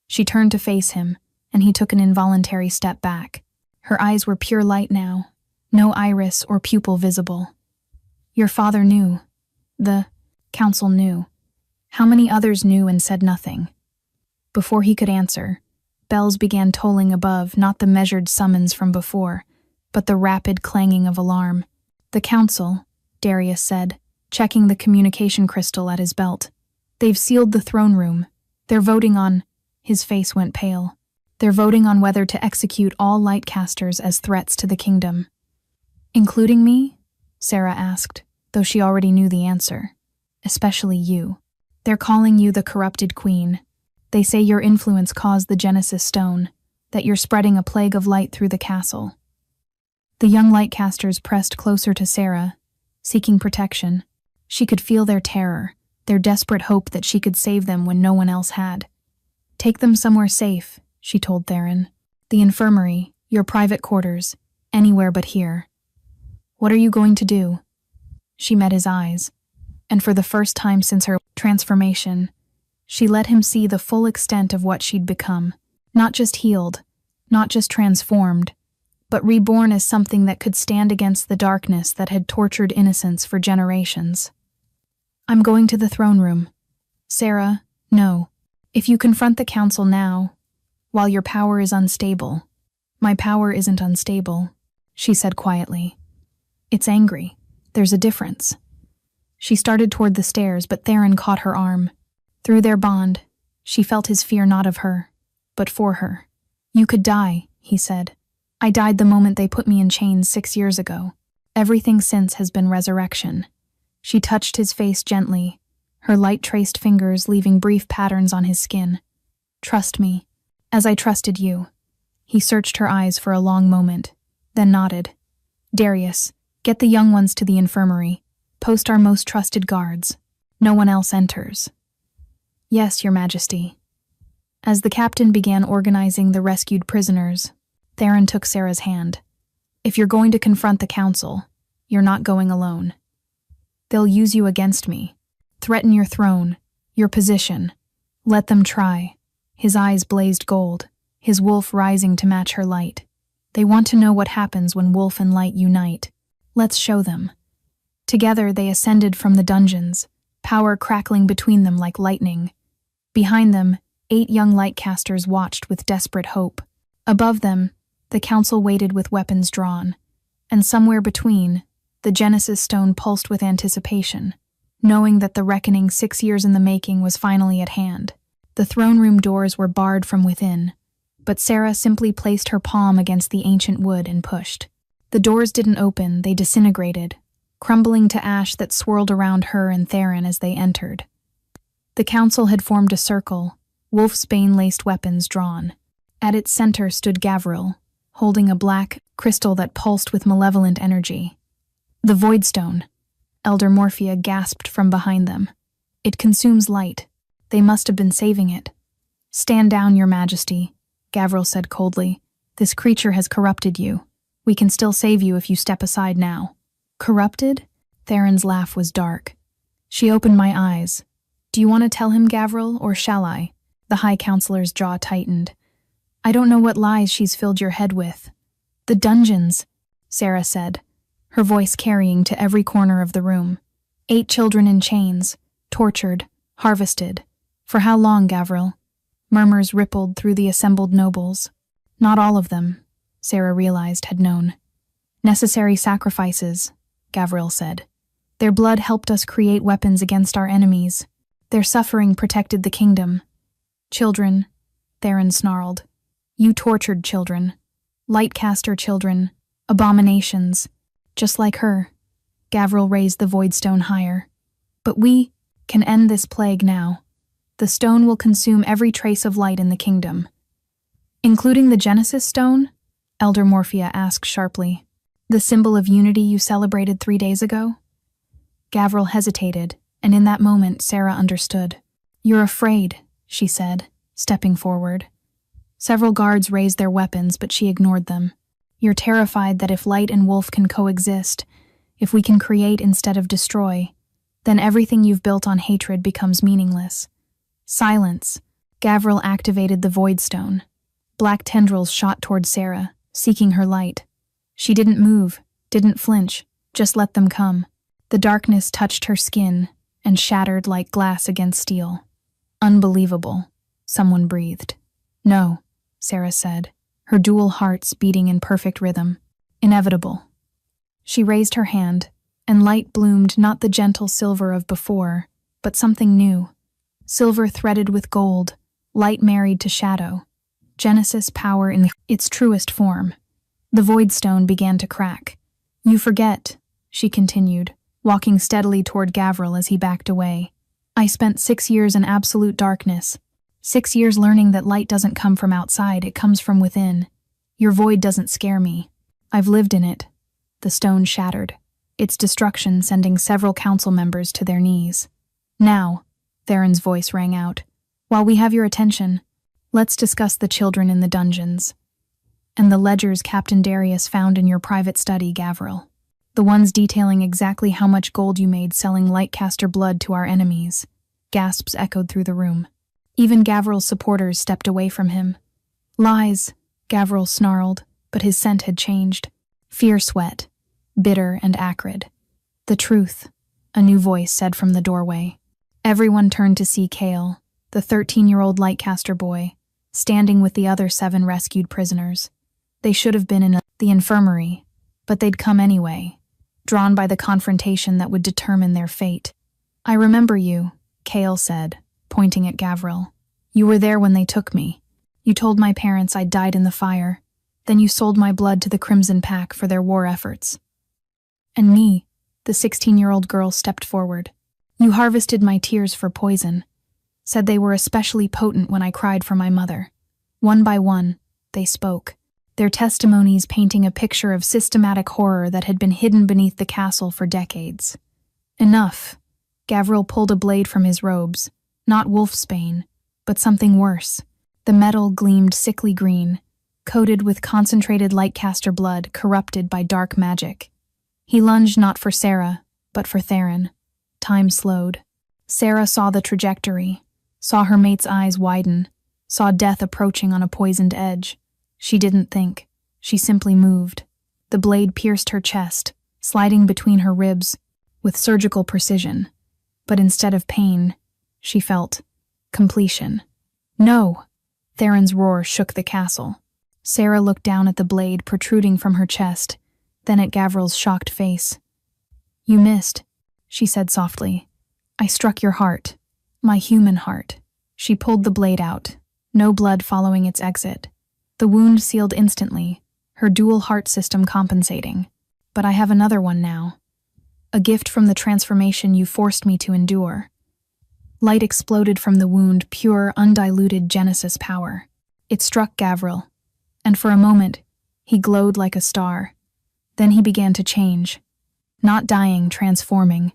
She turned to face him, and he took an involuntary step back. Her eyes were pure light now, no iris or pupil visible. Your father knew. The council knew. How many others knew and said nothing? Before he could answer, bells began tolling above, not the measured summons from before, but the rapid clanging of alarm. The council, Darius said, checking the communication crystal at his belt. They've sealed the throne room. They're voting on... His face went pale. They're voting on whether to execute all Lightcasters as threats to the kingdom. Including me? Sarah asked, though she already knew the answer. Especially you. They're calling you the corrupted queen. They say your influence caused the Genesis stone, that you're spreading a plague of light through the castle. The young Lightcasters pressed closer to Sarah, seeking protection. She could feel their terror, their desperate hope that she could save them when no one else had. Take them somewhere safe, she told Theron. The infirmary, your private quarters, anywhere but here. What are you going to do? She met his eyes, and for the first time since her transformation, she let him see the full extent of what she'd become. Not just healed, not just transformed, but reborn as something that could stand against the darkness that had tortured innocence for generations. I'm going to the throne room. Sarah, no. If you confront the council now, while your power is unstable, my power isn't unstable, she said quietly. It's angry. There's a difference. She started toward the stairs, but Theron caught her arm. Through their bond, she felt his fear not of her, but for her. You could die, he said. I died the moment they put me in chains 6 years ago. Everything since has been resurrection. She touched his face gently, her light-traced fingers leaving brief patterns on his skin. Trust me, as I trusted you. He searched her eyes for a long moment, then nodded. Darius, get the young ones to the infirmary. Post our most trusted guards. No one else enters. Yes, Your Majesty. As the captain began organizing the rescued prisoners, Theron took Sarah's hand. If you're going to confront the council, you're not going alone. They'll use you against me. Threaten your throne, your position. Let them try. His eyes blazed gold, his wolf rising to match her light. They want to know what happens when wolf and light unite. Let's show them. Together they ascended from the dungeons, power crackling between them like lightning. Behind them, 8 young lightcasters watched with desperate hope. Above them, the council waited with weapons drawn. And somewhere between, the Genesis stone pulsed with anticipation, knowing that the reckoning 6 years in the making was finally at hand. The throne room doors were barred from within, but Sarah simply placed her palm against the ancient wood and pushed. The doors didn't open, they disintegrated, crumbling to ash that swirled around her and Theron as they entered. The council had formed a circle, wolfsbane-laced weapons drawn. At its center stood Gavril, holding a black crystal that pulsed with malevolent energy. The Voidstone, Elder Morphia gasped from behind them. It consumes light. They must have been saving it. Stand down, Your Majesty, Gavril said coldly. This creature has corrupted you. We can still save you if you step aside now. Corrupted? Theron's laugh was dark. She opened my eyes. Do you want to tell him, Gavril, or shall I? The High Counselor's jaw tightened. I don't know what lies she's filled your head with. The dungeons, Sarah said, her voice carrying to every corner of the room. 8 children in chains, tortured, harvested. For how long, Gavril? Murmurs rippled through the assembled nobles. Not all of them, Sarah realized, had known. Necessary sacrifices, Gavril said. Their blood helped us create weapons against our enemies. Their suffering protected the kingdom. Children, Theron snarled. You tortured children. Lightcaster children. Abominations. Just like her. Gavril raised the Voidstone higher. But we can end this plague now. The stone will consume every trace of light in the kingdom. Including the Genesis stone? Elder Morphia asked sharply. The symbol of unity you celebrated 3 days ago? Gavril hesitated, and in that moment Sarah understood. You're afraid, she said, stepping forward. Several guards raised their weapons, but she ignored them. You're terrified that if light and wolf can coexist, if we can create instead of destroy, then everything you've built on hatred becomes meaningless. Silence. Gavril activated the Voidstone. Black tendrils shot toward Sarah, seeking her light. She didn't move, didn't flinch, just let them come. The darkness touched her skin and shattered like glass against steel. Unbelievable, someone breathed. No, Sarah said, her dual hearts beating in perfect rhythm. Inevitable. She raised her hand, and light bloomed, not the gentle silver of before, but something new. Silver threaded with gold, light married to shadow. Genesis power in its truest form. The Voidstone began to crack. You forget, she continued, walking steadily toward Gavril as he backed away. I spent 6 years in absolute darkness. 6 years learning that light doesn't come from outside, it comes from within. Your void doesn't scare me. I've lived in it. The stone shattered, its destruction sending several council members to their knees. Now, Theron's voice rang out, while we have your attention, let's discuss the children in the dungeons. And the ledgers Captain Darius found in your private study, Gavril. The ones detailing exactly how much gold you made selling Lightcaster blood to our enemies. Gasps echoed through the room. Even Gavril's supporters stepped away from him. Lies, Gavril snarled, but his scent had changed. Fear sweat, bitter and acrid. The truth, a new voice said from the doorway. Everyone turned to see Kale, the 13-year-old Lightcaster boy, standing with the other 7 rescued prisoners. They should have been in the infirmary, but they'd come anyway, drawn by the confrontation that would determine their fate. I remember you, Kale said, pointing at Gavril. You were there when they took me. You told my parents I'd died in the fire. Then you sold my blood to the Crimson Pack for their war efforts. And me, the 16-year-old girl stepped forward. You harvested my tears for poison. Said they were especially potent when I cried for my mother. One by one, they spoke, their testimonies painting a picture of systematic horror that had been hidden beneath the castle for decades. Enough. Gavril pulled a blade from his robes, not wolfsbane, but something worse. The metal gleamed sickly green, coated with concentrated Lightcaster blood corrupted by dark magic. He lunged not for Sarah, but for Theron. Time slowed. Sarah saw the trajectory, saw her mate's eyes widen, saw death approaching on a poisoned edge. She didn't think. She simply moved. The blade pierced her chest, sliding between her ribs with surgical precision. But instead of pain, she felt completion. No! Theron's roar shook the castle. Sarah looked down at the blade protruding from her chest, then at Gavril's shocked face. You missed, she said softly. I struck your heart, my human heart. She pulled the blade out, no blood following its exit. The wound sealed instantly, her dual heart system compensating. But I have another one now. A gift from the transformation you forced me to endure. Light exploded from the wound, pure, undiluted Genesis power. It struck Gavril, and for a moment, he glowed like a star. Then he began to change. Not dying, transforming.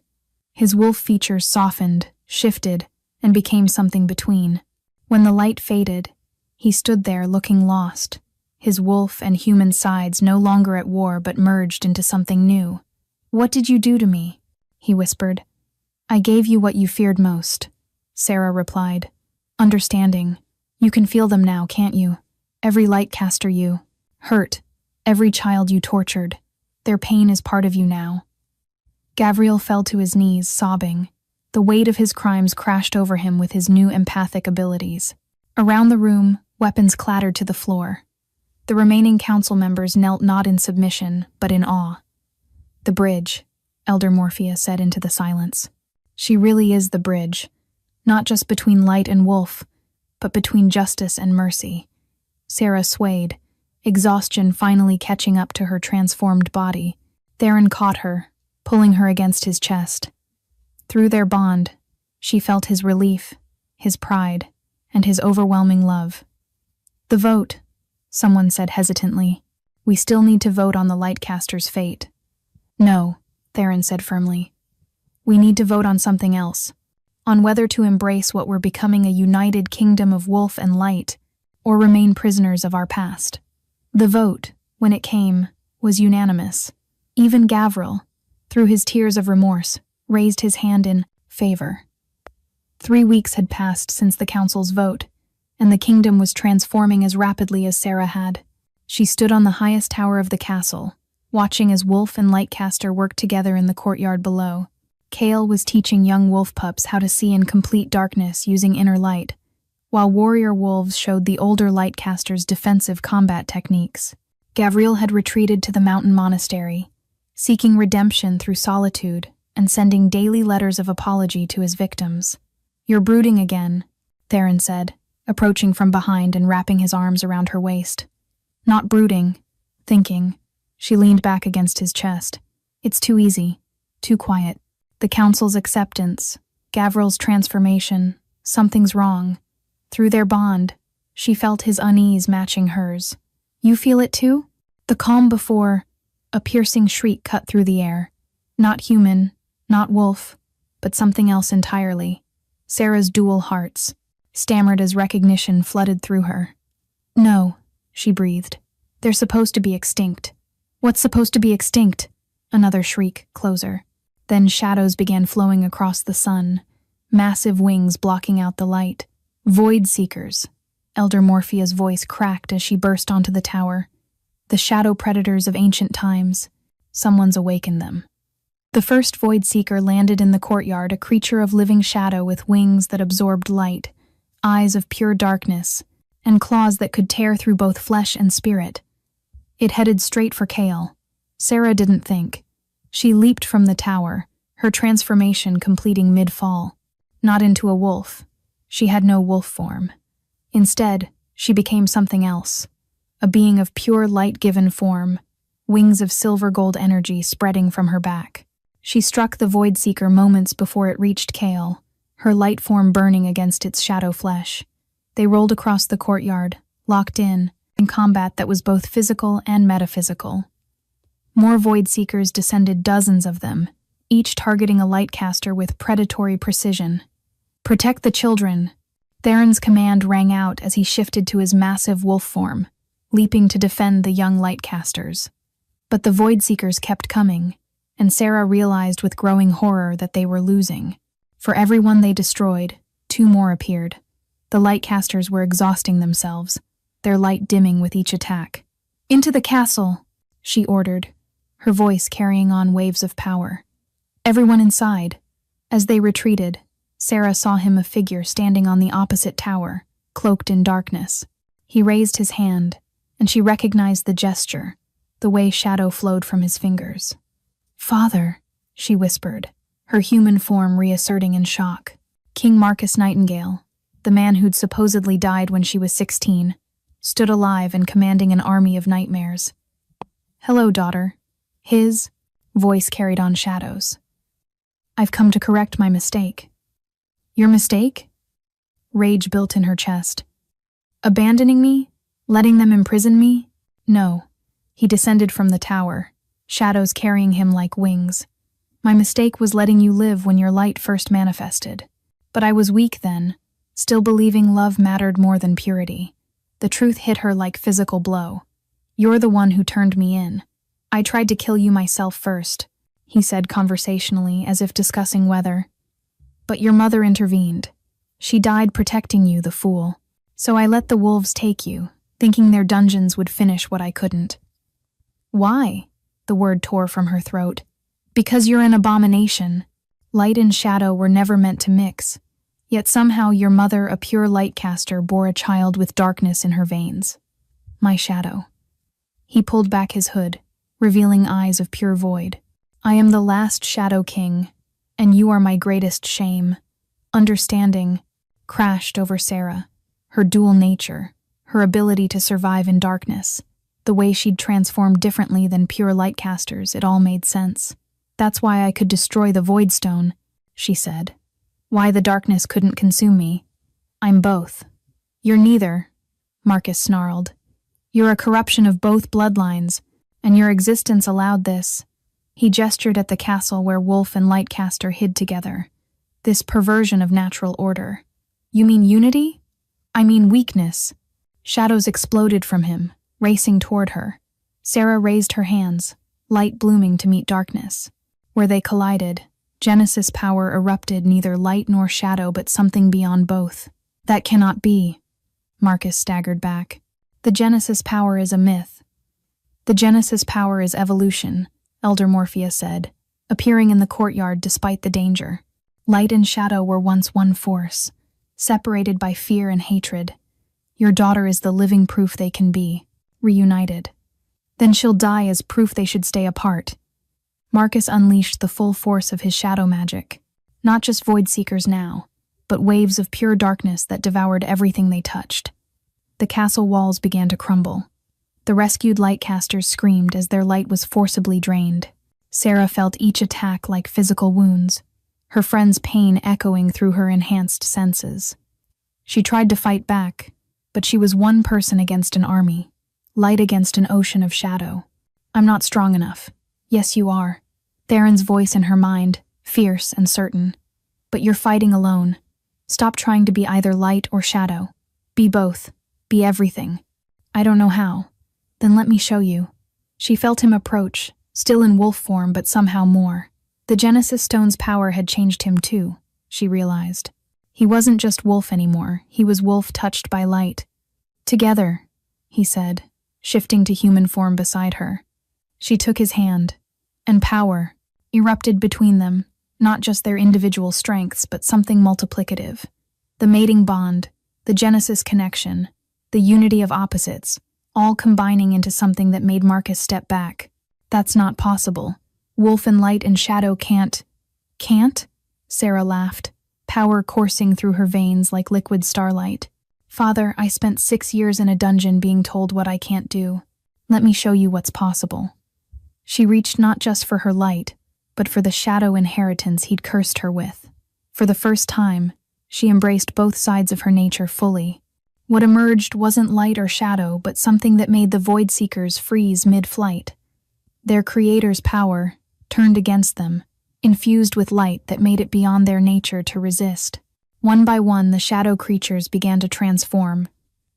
His wolf features softened, shifted, and became something between. When the light faded, he stood there looking lost, his wolf and human sides no longer at war but merged into something new. What did you do to me? He whispered. I gave you what you feared most, Sarah replied. Understanding. You can feel them now, can't you? Every Lightcaster you hurt, every child you tortured. Their pain is part of you now. Gavril fell to his knees, sobbing. The weight of his crimes crashed over him with his new empathic abilities. Around the room, weapons clattered to the floor. The remaining council members knelt not in submission, but in awe. The bridge, Elder Morphia said into the silence. She really is the bridge, not just between light and wolf, but between justice and mercy. Sarah swayed, exhaustion finally catching up to her transformed body. Theron caught her, pulling her against his chest. Through their bond, she felt his relief, his pride, and his overwhelming love. The vote, someone said hesitantly. We still need to vote on the Lightcaster's fate. No, Theron said firmly. We need to vote on something else. On whether to embrace what we're becoming a united kingdom of wolf and light, or remain prisoners of our past. The vote, when it came, was unanimous. Even Gavril, through his tears of remorse, raised his hand in favor. 3 weeks had passed since the council's vote, and the kingdom was transforming as rapidly as Sarah had. She stood on the highest tower of the castle, watching as Wolf and Lightcaster worked together in the courtyard below. Kale was teaching young wolf pups how to see in complete darkness using inner light, while warrior wolves showed the older Lightcasters defensive combat techniques. Gavril had retreated to the mountain monastery, seeking redemption through solitude and sending daily letters of apology to his victims. You're brooding again, Theron said, approaching from behind and wrapping his arms around her waist. Not brooding, thinking. She leaned back against his chest. It's too easy, too quiet. The council's acceptance, Gavril's transformation, something's wrong. Through their bond, she felt his unease matching hers. You feel it too? The calm before, a piercing shriek cut through the air. Not human, not wolf, but something else entirely. Sarah's dual hearts, stammered as recognition flooded through her. No, she breathed. They're supposed to be extinct. What's supposed to be extinct? Another shriek, closer. Then shadows began flowing across the sun, massive wings blocking out the light. Void Seekers. Elder Morphia's voice cracked as she burst onto the tower. The shadow predators of ancient times. Someone's awakened them. The first Void Seeker landed in the courtyard, a creature of living shadow with wings that absorbed light, eyes of pure darkness, and claws that could tear through both flesh and spirit. It headed straight for Kale. Sarah didn't think. She leaped from the tower, her transformation completing mid-fall. Not into a wolf. She had no wolf form. Instead, she became something else. A being of pure light-given form, wings of silver-gold energy spreading from her back. She struck the Void Seeker moments before it reached Kale, her light form burning against its shadow flesh. They rolled across the courtyard, locked in combat that was both physical and metaphysical. More Void Seekers descended, dozens of them, each targeting a lightcaster with predatory precision. "Protect the children." Theron's command rang out as he shifted to his massive wolf form, leaping to defend the young lightcasters. But the Void Seekers kept coming, and Sarah realized with growing horror that they were losing. For every one they destroyed, 2 more appeared. The lightcasters were exhausting themselves, their light dimming with each attack. "Into the castle," she ordered, her voice carrying on waves of power. Everyone inside. As they retreated, Sarah saw him, a figure standing on the opposite tower, cloaked in darkness. He raised his hand, and she recognized the gesture, the way shadow flowed from his fingers. "Father," she whispered, her human form reasserting in shock. King Marcus Nightingale, the man who'd supposedly died when she was 16, stood alive and commanding an army of nightmares. "Hello, daughter." His voice carried on shadows. "I've come to correct my mistake." "Your mistake?" Rage built in her chest. "Abandoning me? Letting them imprison me?" "No." He descended from the tower, shadows carrying him like wings. "My mistake was letting you live when your light first manifested. But I was weak then, still believing love mattered more than purity." The truth hit her like physical blow. "You're the one who turned me in. I tried to kill you myself first," he said conversationally, as if discussing weather. "But your mother intervened. She died protecting you, the fool. So I let the wolves take you, thinking their dungeons would finish what I couldn't." "Why?" The word tore from her throat. "Because you're an abomination. Light and shadow were never meant to mix. Yet somehow your mother, a pure lightcaster, bore a child with darkness in her veins. My shadow." He pulled back his hood, revealing eyes of pure void. "I am the last Shadow King, and you are my greatest shame." Understanding crashed over Sarah, her dual nature, her ability to survive in darkness, the way she'd transformed differently than pure lightcasters. It all made sense. "That's why I could destroy the Void Stone," she said. "Why the darkness couldn't consume me. I'm both." "You're neither," Marcus snarled. "You're a corruption of both bloodlines, and your existence allowed this." He gestured at the castle where Wolf and Lightcaster hid together. "This perversion of natural order." "You mean unity?" "I mean weakness." Shadows exploded from him, racing toward her. Sarah raised her hands, light blooming to meet darkness. Where they collided, Genesis power erupted, neither light nor shadow, but something beyond both. "That cannot be." Marcus staggered back. "The Genesis power is a myth." "The Genesis power is evolution," Elder Morphia said, appearing in the courtyard despite the danger. "Light and shadow were once one force, separated by fear and hatred. Your daughter is the living proof they can be, reunited. Then she'll die as proof they should stay apart." Marcus unleashed the full force of his shadow magic. Not just Void Seekers now, but waves of pure darkness that devoured everything they touched. The castle walls began to crumble. The rescued lightcasters screamed as their light was forcibly drained. Sarah felt each attack like physical wounds, her friend's pain echoing through her enhanced senses. She tried to fight back, but she was one person against an army, light against an ocean of shadow. "I'm not strong enough." "Yes, you are." Theron's voice in her mind, fierce and certain. "But you're fighting alone. Stop trying to be either light or shadow. Be both. Be everything." "I don't know how." Then let me show you. She felt him approach, still in wolf form but somehow more. The Genesis Stone's power had changed him too, she realized. He wasn't just wolf anymore, he was wolf touched by light. Together, he said, shifting to human form beside her. She took his hand, and power erupted between them, not just their individual strengths, but something multiplicative. The mating bond, the Genesis connection, the unity of opposites, all combining into something that made Marcus step back. That's not possible. Wolf and light and shadow can't. Can't? Sarah laughed, power coursing through her veins like liquid starlight. Father, I spent 6 years in a dungeon being told what I can't do. Let me show you what's possible. She reached not just for her light, but for the shadow inheritance he'd cursed her with. For the first time, she embraced both sides of her nature fully. What emerged wasn't light or shadow, but something that made the Void Seekers freeze mid-flight. Their creator's power turned against them, infused with light that made it beyond their nature to resist. One by one, the shadow creatures began to transform,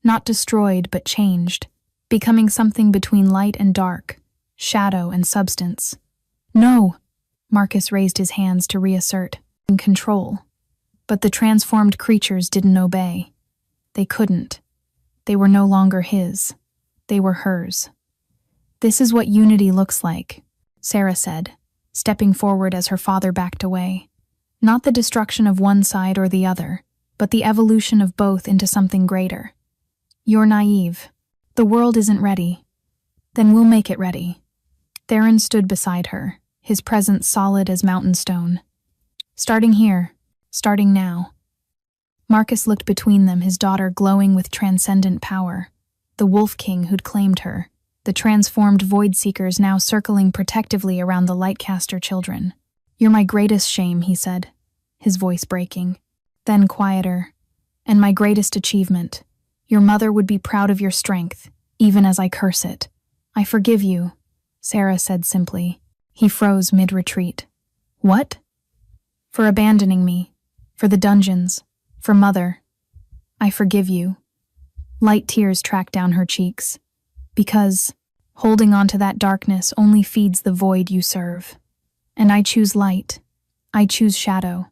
not destroyed but changed, becoming something between light and dark, shadow and substance. No! Marcus raised his hands to reassert control. But the transformed creatures didn't obey. They couldn't. They were no longer his. They were hers. This is what unity looks like, Sarah said, stepping forward as her father backed away. Not the destruction of one side or the other, but the evolution of both into something greater. You're naive. The world isn't ready. Then we'll make it ready. Theron stood beside her, his presence solid as mountain stone. Starting here, starting now. Marcus looked between them, his daughter glowing with transcendent power. The Wolf King who'd claimed her, the transformed Void Seekers now circling protectively around the Lightcaster children. You're my greatest shame, he said, his voice breaking. Then quieter. And my greatest achievement. Your mother would be proud of your strength, even as I curse it. I forgive you, Sarah said simply. He froze mid-retreat. What? For abandoning me, for the dungeons, for Mother. I forgive you. Light tears tracked down her cheeks. Because holding on to that darkness only feeds the void you serve. And I choose light. I choose shadow.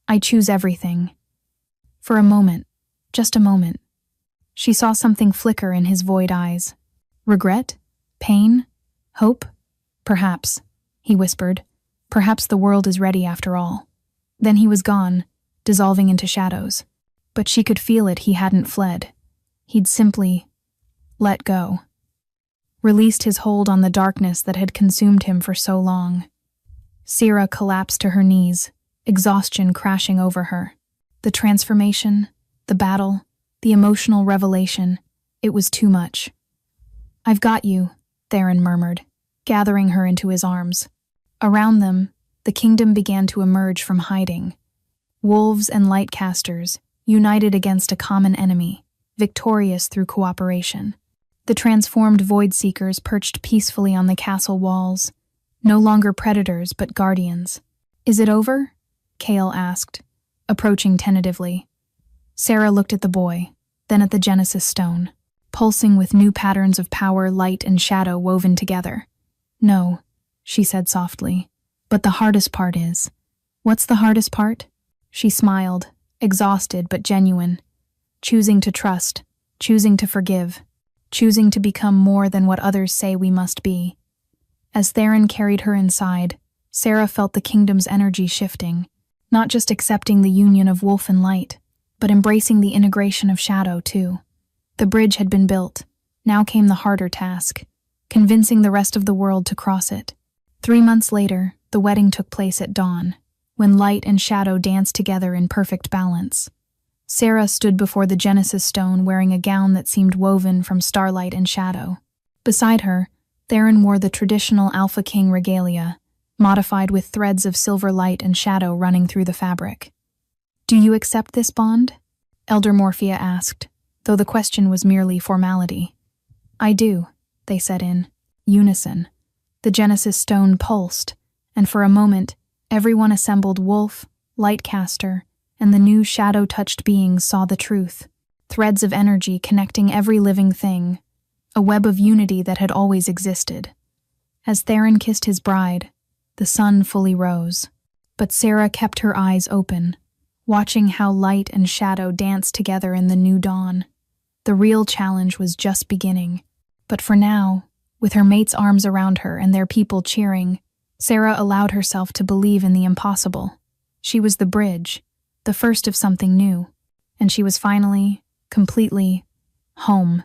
I choose everything. For a moment, just a moment, she saw something flicker in his void eyes. Regret? Pain? Hope? Perhaps, he whispered. Perhaps the world is ready after all. Then he was gone, dissolving into shadows. But she could feel it, he hadn't fled. He'd simply let go. Released his hold on the darkness that had consumed him for so long. Sarah collapsed to her knees, exhaustion crashing over her. The transformation, the battle, the emotional revelation, it was too much. I've got you, Theron murmured, gathering her into his arms. Around them, the kingdom began to emerge from hiding. Wolves and Lightcasters, united against a common enemy, victorious through cooperation. The transformed Void Seekers perched peacefully on the castle walls, no longer predators but guardians. Is it over? Kale asked, approaching tentatively. Sarah looked at the boy, then at the Genesis Stone, pulsing with new patterns of power, light, and shadow woven together. No, she said softly, but the hardest part is. What's the hardest part? She smiled, exhausted but genuine, choosing to trust, choosing to forgive, choosing to become more than what others say we must be. As Theron carried her inside, Sarah felt the kingdom's energy shifting, not just accepting the union of wolf and light, but embracing the integration of shadow too. The bridge had been built. Now came the harder task, convincing the rest of the world to cross it. 3 months later, the wedding took place at dawn, when light and shadow danced together in perfect balance. Sarah stood before the Genesis Stone wearing a gown that seemed woven from starlight and shadow. Beside her, Theron wore the traditional Alpha King regalia, modified with threads of silver light and shadow running through the fabric. Do you accept this bond? Elder Morphia asked, though the question was merely formality. I do, they said in unison. The Genesis Stone pulsed, and for a moment, everyone assembled wolf, Lightcaster, and the new shadow-touched beings saw the truth, threads of energy connecting every living thing, a web of unity that had always existed. As Theron kissed his bride, the sun fully rose, but Sarah kept her eyes open, watching how light and shadow danced together in the new dawn. The real challenge was just beginning, but for now, with her mate's arms around her and their people cheering, Sarah allowed herself to believe in the impossible. She was the bridge, the first of something new, and she was finally, completely, home.